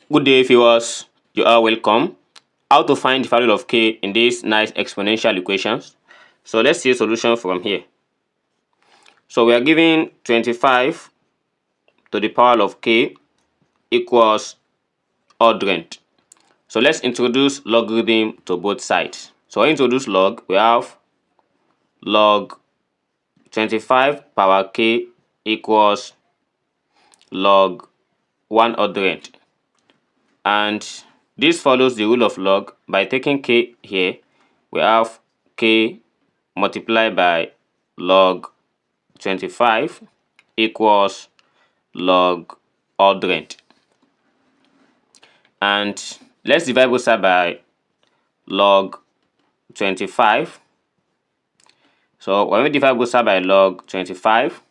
Good day, viewers. You are welcome. How to find the value of k in these nice exponential equations. So let's see a solution from here. So we are given 25 to the power of k equals odd rank. So let's introduce logarithm to both sides. So when we introduce log, we have log 25 power k equals log 1 odd rank. And this follows the rule of log. By taking k here, we have k multiplied by log 25 equals log odd rank. And let's divide both sides by log 25. So when we divide both sides by log 25,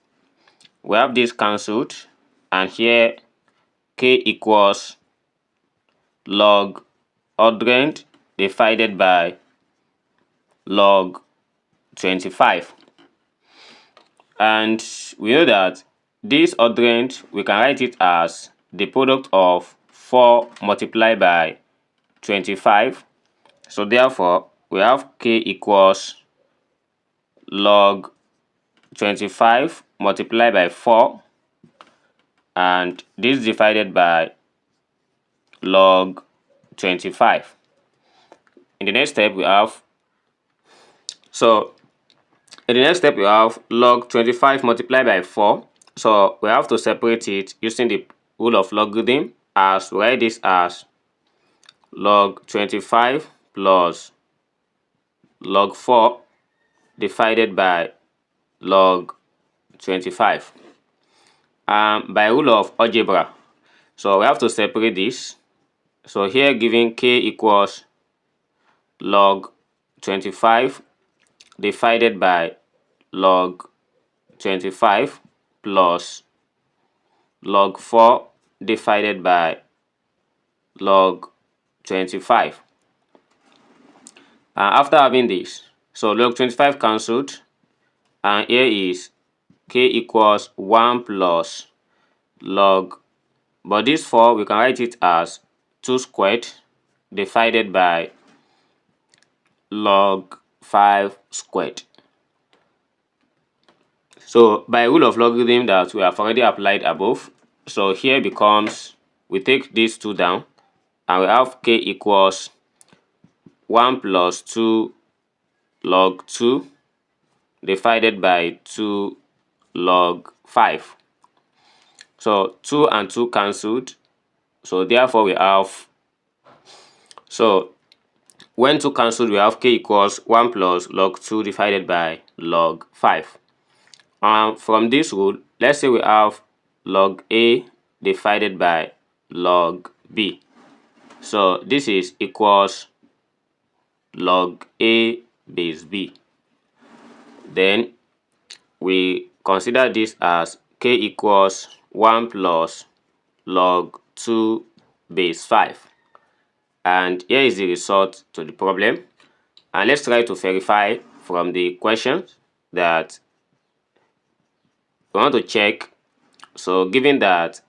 we have this cancelled, and here k equals log odd rank divided by log 25. And we know that this odd rank, we can write it as the product of 4 multiplied by 25. So therefore, we have k equals log 25 multiplied by 4, and this divided by log 25. In the next step, we have log 25 multiplied by 4. So we have to separate it using the rule of logarithm, as we write this as log 25 plus log 4 divided by log 25. By rule of algebra, so we have to separate this. So here given k equals log 25 divided by log 25 plus log 4 divided by log 25. After having this, so log 25 cancelled, and here is k equals 1 plus log, but this 4 we can write it as 2 squared divided by log 5 squared. So by rule of logarithm that we have already applied above, so here becomes, we take these 2 down, and we have k equals 1 plus 2 log 2 divided by 2 log 5. So 2 and 2 cancelled, so therefore we have, so when 2 cancelled, we have k equals 1 plus log 2 divided by log 5. From this rule, let's say we have log a divided by log b. So this is equals log a base b. Then we consider this as k equals 1 plus log 2 base 5. And here is the result to the problem. And let's try to verify from the question that we want to check. So given that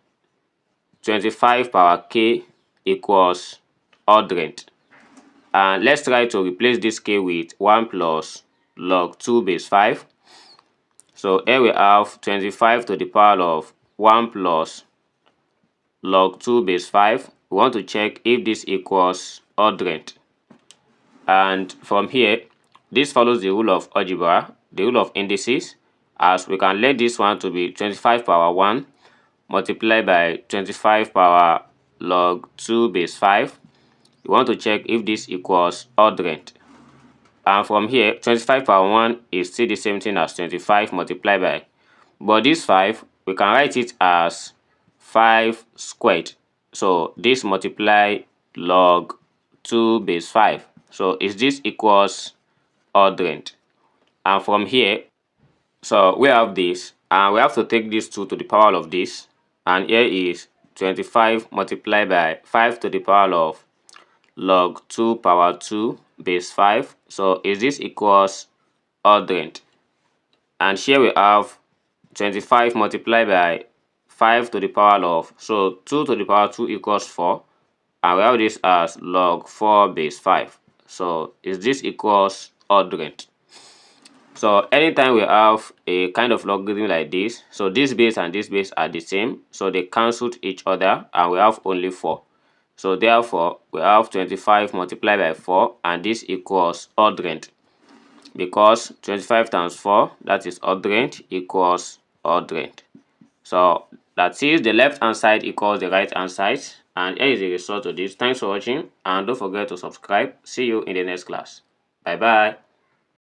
25 power k equals odd rank, and let's try to replace this k with 1 plus log 2 base 5. So here we have 25 to the power of 1 plus log 2 base 5. We want to check if this equals odd rank. And from here, this follows the rule of algebra, the rule of indices, as we can let this one to be 25 power 1 multiplied by 25 power log 2 base 5. We want to check if this equals odd rank. And from here, 25 power 1 is still the same thing as 25 multiplied by, but this 5, we can write it as 5 squared. So this multiply log 2 base 5. So is this equals odd rank? And from here, so we have this, and we have to take this 2 to the power of this, and here is 25 multiplied by 5 to the power of log 2 power 2 base 5. So is this equals odd rank? And here we have 25 multiplied by 5 to the power of, so 2 to the power 2 equals 4. and we have this as log 4 base 5. So is this equals odd range? So anytime we have a kind of logarithm like this, so this base and this base are the same, so they cancelled each other and we have only 4. So therefore we have 25 multiplied by 4 and this equals odd range, because 25 times 4, that is odd range, equals odd range. So that is the left hand side equals the right hand side, and here is the result of this. Thanks for watching and don't forget to subscribe. See you in the next class. Bye bye.